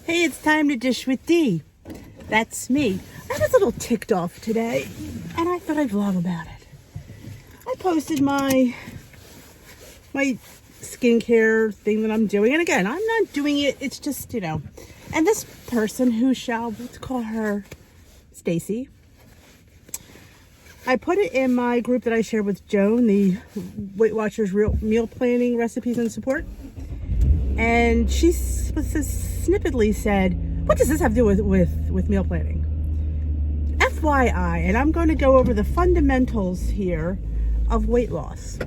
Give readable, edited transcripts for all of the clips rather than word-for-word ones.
Hey, it's time to dish with D. That's me. I was a little ticked off today, and I thought I'd vlog about it. I posted my skincare thing that I'm doing, and again, I'm not doing it. It's just, and this person who let's call her Stacy. I put it in my group that I shared with Joan, the Weight Watchers Real Meal Planning Recipes and Support. And she snippetly said, what does this have to do with meal planning? FYI, and I'm going to go over the fundamentals here of weight loss.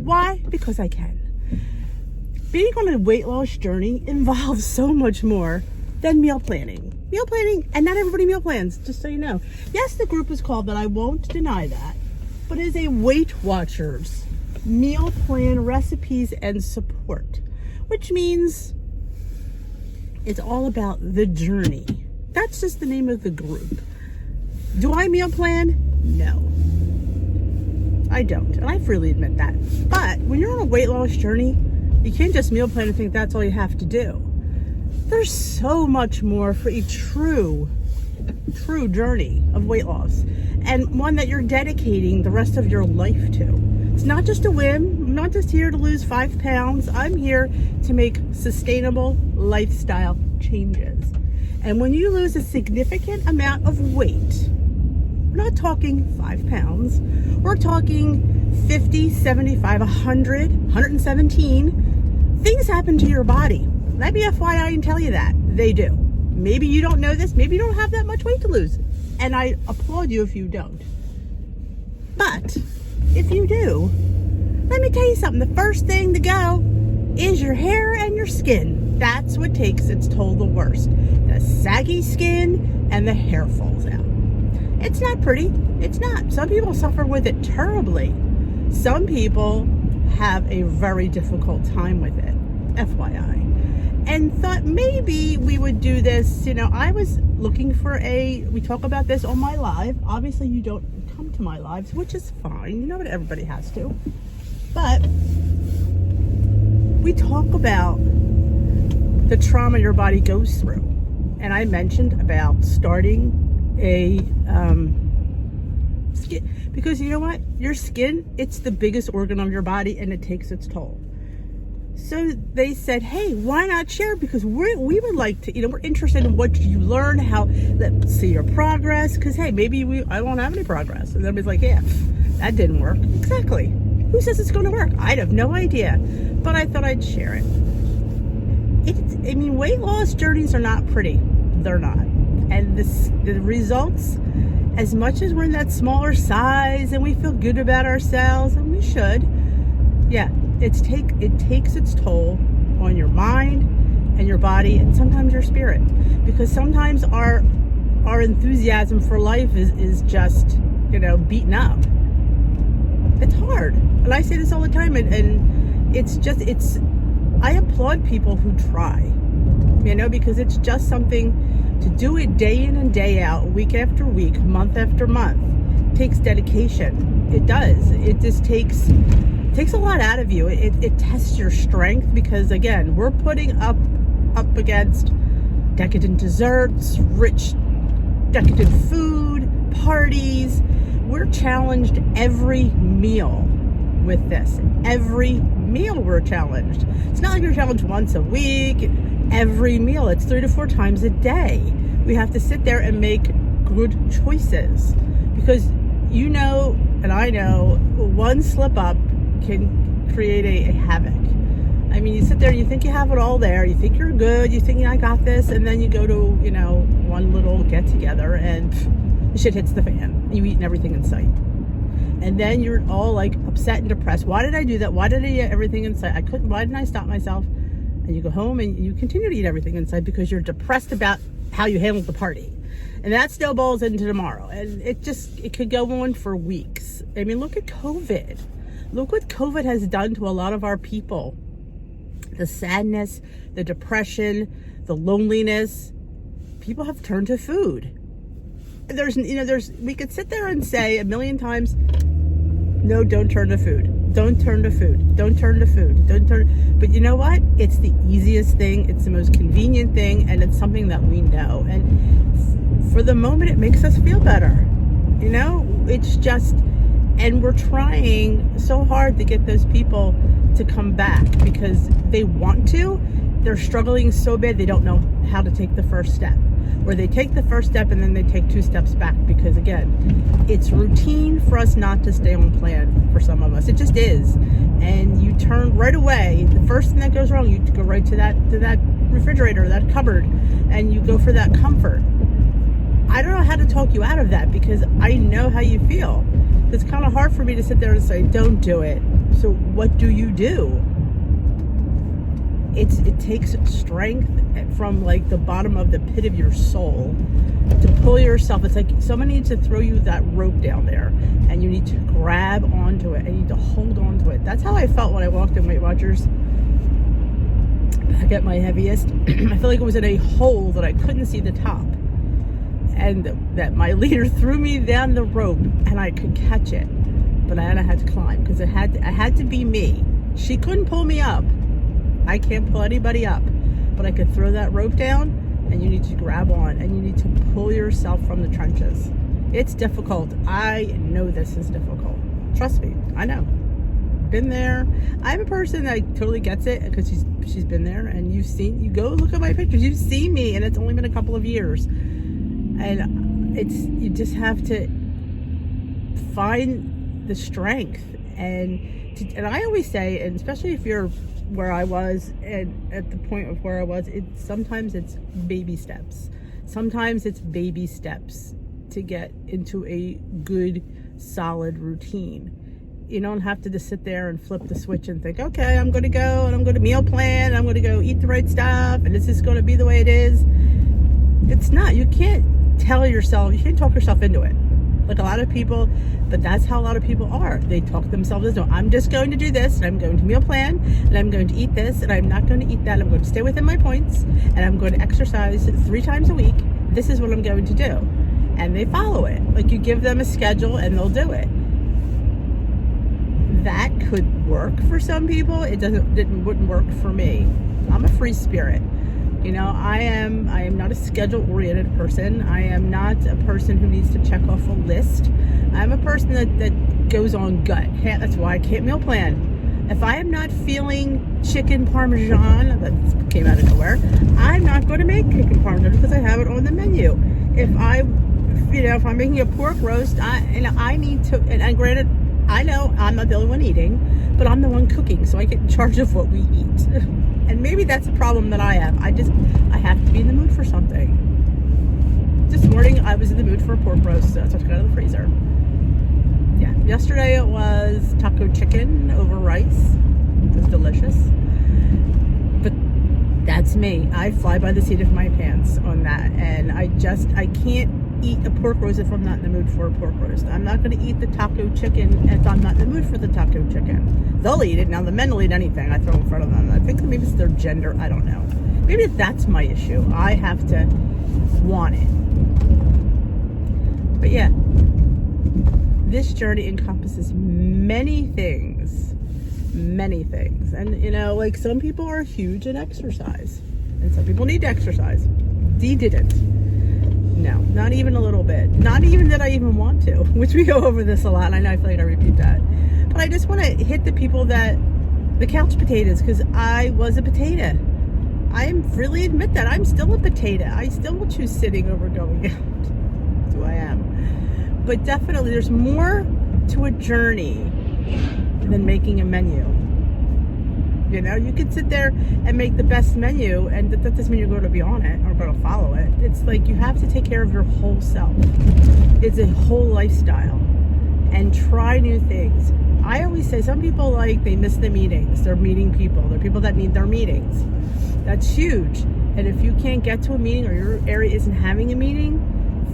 Why? Because I can. Being on a weight loss journey involves so much more than meal planning. Meal planning, and not everybody meal plans, just so you know. Yes, the group is called that, I won't deny that, but it is a Weight Watchers Meal Plan Recipes and Support, which means it's all about the journey. That's just the name of the group. Do I meal plan? No, I don't, and I freely admit that. But when you're on a weight loss journey, you can't just meal plan and think that's all you have to do. There's so much more for a true journey of weight loss, and one that you're dedicating the rest of your life to. It's not just a whim. I'm not just here to lose 5 pounds. I'm here to make sustainable lifestyle changes. And when you lose a significant amount of weight, we're not talking 5 pounds. We're talking 50, 75, 100, 117. Things happen to your body. Let me FYI and tell you that. They do. Maybe you don't know this. Maybe you don't have that much weight to lose. And I applaud you if you don't. But if you do, let me tell you something. The first thing to go is your hair and your skin. That's what takes its toll the worst. The saggy skin and the hair falls out. It's not pretty. It's not. Some people suffer with it terribly. Some people have a very difficult time with it. FYI. And thought maybe we would do this. I was looking for we talk about this on my live. Obviously you don't come to my lives, which is fine. But everybody has to. But we talk about the trauma your body goes through. And I mentioned about starting a skin, because you know what? Your skin, it's the biggest organ of your body, and it takes its toll. So they said, hey, why not share? Because we would like to, we're interested in what you learn, let's see your progress. Because, hey, maybe I won't have any progress. And everybody's like, yeah, that didn't work. Exactly. Who says it's going to work? I have no idea. But I thought I'd share it. Weight loss journeys are not pretty. They're not. And the results, as much as we're in that smaller size and we feel good about ourselves, and we should, yeah, it takes its toll on your mind and your body, and sometimes your spirit, because sometimes our enthusiasm for life is just beaten up. It's hard, and I say this all the time, and I applaud people who try, because it's just something to do it day in and day out, week after week, month after month. It takes dedication. It does. It just takes a lot out of you. It tests your strength, because again, we're putting up against decadent desserts, rich decadent food, parties. We're challenged every meal with this. Every meal we're challenged. It's not like we're challenged once a week. Every meal, it's 3 to 4 times a day. We have to sit there and make good choices, because and I know, one slip up can create a havoc. You sit there and you think you have it all there, you think you're good, you think, I got this, and then you go to one little get together and the shit hits the fan. You eating everything in sight, and then you're all like upset and depressed. Why did I do that? Why did I eat everything in sight? Why didn't I stop myself? And you go home and you continue to eat everything in sight because you're depressed about how you handled the party. And that snowballs into tomorrow. And it could go on for weeks. Look at COVID. Look what COVID has done to a lot of our people. The sadness, the depression, the loneliness. People have turned to food. We could sit there and say a million times, no, don't turn to food. Don't turn to food. Don't turn to food. Don't turn. But you know what? It's the easiest thing. It's the most convenient thing. And it's something that we know. And for the moment, it makes us feel better. You know, it's just, and we're trying so hard to get those people to come back because they want to. They're struggling so bad they don't know how to take the first step. Or they take the first step and then they take 2 steps back because, again, it's routine for us not to stay on plan for some of us. It just is. And you turn right away. The first thing that goes wrong, you go right to that refrigerator, that cupboard, and you go for that comfort. I don't know how to talk you out of that because I know how you feel. It's kind of hard for me to sit there and say, don't do it. So what do you do? It takes strength from like the bottom of the pit of your soul to pull yourself. It's like someone needs to throw you that rope down there and you need to grab onto it and you need to hold onto it. That's how I felt when I walked in Weight Watchers back at my heaviest. I felt like it was in a hole that I couldn't see the top, and that my leader threw me down the rope and I could catch it, but I had to climb because I had to be me. She couldn't pull me up. I can't pull anybody up, but I could throw that rope down, and you need to grab on and you need to pull yourself from the trenches. It's difficult. I know this is difficult. Trust me, I know. Been there. I'm a person that totally gets it because she's been there, and you go look at my pictures. You've seen me, and it's only been a couple of years. And you just have to find the strength, and I always say, and especially if you're where I was and at the point of where I was, sometimes it's baby steps. Sometimes it's baby steps to get into a good, solid routine. You don't have to just sit there and flip the switch and think, okay, I'm going to go and I'm going to meal plan, and I'm going to go eat the right stuff, and this is going to be the way it is. It's not. You can't talk yourself into it. Like a lot of people, but that's how a lot of people are. They talk themselves into, I'm just going to do this, and I'm going to meal plan, and I'm going to eat this, and I'm not going to eat that. I'm going to stay within my points, and I'm going to exercise 3 times a week. This is what I'm going to do. And they follow it. Like you give them a schedule and they'll do it. That could work for some people. It wouldn't work for me. I'm a free spirit. You know, I am not a schedule-oriented person. I am not a person who needs to check off a list. I'm a person that goes on gut. That's why I can't meal plan. If I am not feeling chicken parmesan, that came out of nowhere, I'm not going to make chicken parmesan because I have it on the menu. If I'm making a pork roast, I need to, and granted, I know I'm not the only one eating, but I'm the one cooking, so I get in charge of what we eat. And maybe that's a problem that I have. I have to be in the mood for something. This morning, I was in the mood for a pork roast, so I took it out of the freezer. Yeah, yesterday it was taco chicken over rice. It was delicious. But that's me. I fly by the seat of my pants on that. And I can't eat a pork roast if I'm not in the mood for a pork roast. I'm not going to eat the taco chicken if I'm not in the mood for the taco chicken. They'll eat it. Now, the men will eat anything I throw in front of them. I think maybe it's their gender. I don't know. Maybe that's my issue. I have to want it. But yeah, this journey encompasses many things. Many things. And, like some people are huge in exercise. And some people need to exercise. Dee didn't. No, not even a little bit. Not even that I even want to, which we go over this a lot, and I know I feel like I repeat that. But I just want to hit the people the couch potatoes, because I was a potato. I really admit that. I'm still a potato. I still will choose sitting over going out. That's who I am. But definitely, there's more to a journey than making a menu. You could sit there and make the best menu, and that doesn't mean you're going to be on it or going to follow it. It's like you have to take care of your whole self. It's a whole lifestyle, and try new things. I always say some people they miss the meetings. They're meeting people. They're people that need their meetings. That's huge. And if you can't get to a meeting or your area isn't having a meeting,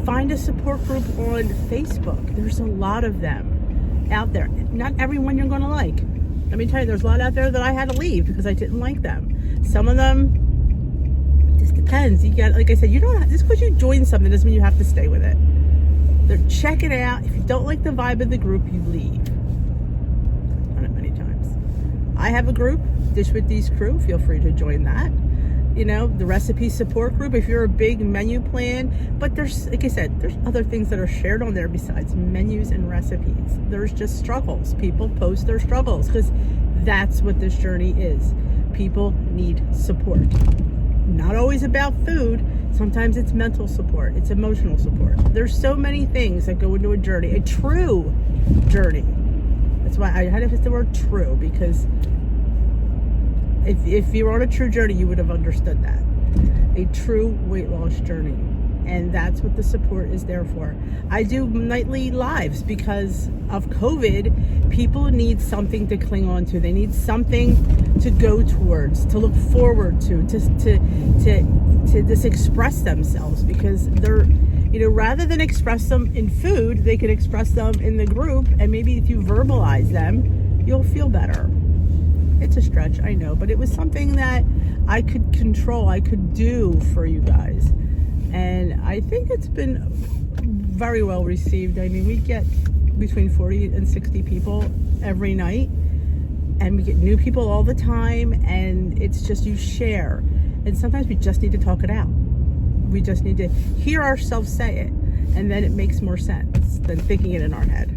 find a support group on Facebook. There's a lot of them out there. Not everyone you're going to like. Let me tell you, there's a lot out there that I had to leave because I didn't like them. Some of them, just depends. You got, like I said, just because you join something doesn't mean you have to stay with it. Check it out. If you don't like the vibe of the group, you leave. I've done it many I have a group, Dish with D's crew. Feel free to join that. You know, the recipe support group, if you're a big menu plan. But there's, like I said, there's other things that are shared on there besides menus and recipes. There's just struggles. People post their struggles because that's what this journey is. People need support. Not always about food. Sometimes it's mental support. It's emotional support. There's so many things that go into a journey, a true journey. That's why I had to use the word true, because if you're on a true journey, you would have understood that. A true weight loss journey. And that's what the support is there for. I do nightly lives because of COVID. People need something to cling on to. They need something to go towards, to look forward to just express themselves, because they're, you know, rather than express them in food, they could express them in the group, and maybe if you verbalize them, you'll feel better. It's a stretch, I know, but it was something that I could control, I could do for you guys. And I think it's been very well received. I mean, we get between 40 and 60 people every night, and we get new people all the time, and it's just, you share. And sometimes we just need to talk it out. We just need to hear ourselves say it, and then it makes more sense than thinking it in our head.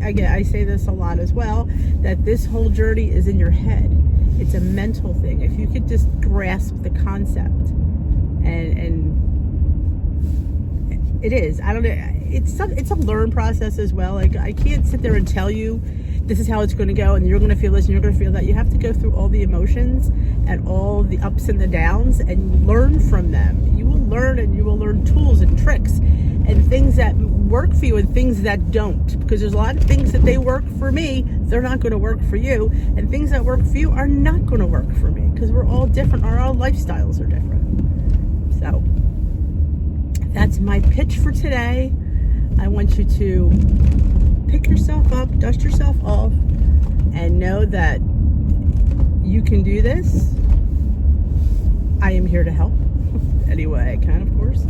Again, I say this a lot as well, that this whole journey is in your head. It's a mental thing. If you could just grasp the concept, and it is, I don't know, it's a learn process as well. Like, I can't sit there and tell you this is how it's going to go, and you're going to feel this and you're going to feel that. You have to go through all the emotions and all the ups and the downs and learn from them. You will learn, and you will learn tools and tricks and things that work for you and things that don't, because there's a lot of things that they work for me, they're not going to work for you, and things that work for you are not going to work for me, because we're all different, our lifestyles are different. So that's my pitch for today. I want you to pick yourself up, dust yourself off, and know that you can do this. I am here to help any way I can, of course.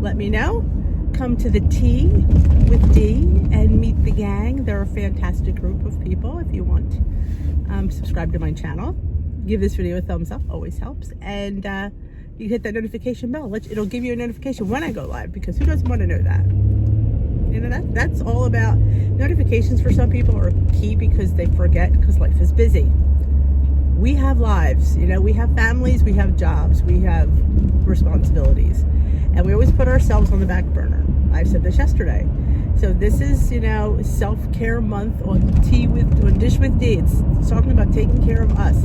Let me know. Come to the Tea with D and meet the gang. They're a fantastic group of people. If you want, subscribe to my channel. Give this video a thumbs up, always helps. And you hit that notification bell. It'll give you a notification when I go live, because who doesn't want to know that? You know, that's all about notifications. For some people are key because they forget, because life is busy. We have lives, you know, we have families, we have jobs, we have responsibilities, and we always put ourselves on the back burner. I said this yesterday. So this is, you know, self-care month on Dish with D. It's talking about taking care of us.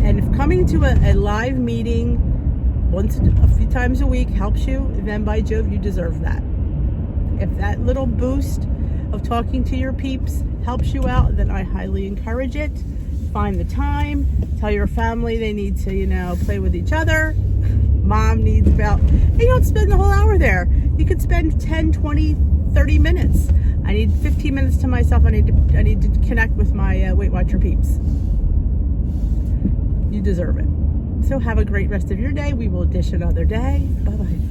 And if coming to a live meeting a few times a week helps you, then by Jove, you deserve that. If that little boost of talking to your peeps helps you out, then I highly encourage it. Find the time. Tell your family they need to, you know, play with each other. Mom needs about, and you don't spend the whole hour there. You could spend 10, 20, 30 minutes. I need 15 minutes to myself. I need to connect with my Weight Watcher peeps. You deserve it. So have a great rest of your day. We will dish another day. Bye-bye.